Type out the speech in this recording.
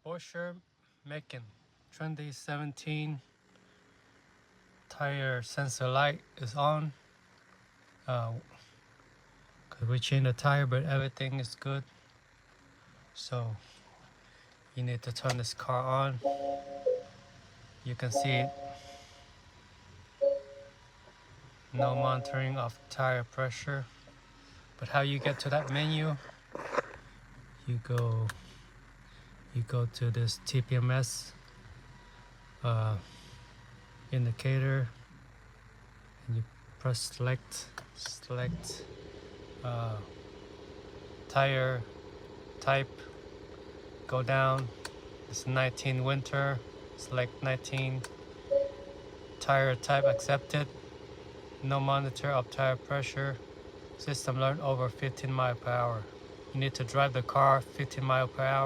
Porsche Macan 2017 tire sensor light is on. Cause we changed the tire, but everything is good. So you need to turn this car on. You can see it. No monitoring of tire pressure. But how you get to that menu? You go to this TPMS indicator, and you press select tire type. Go down. It's 19 winter. Select 19. Tire type accepted. No monitor of tire pressure. System learned over 15 miles per hour. You need to drive the car 15 miles per hour.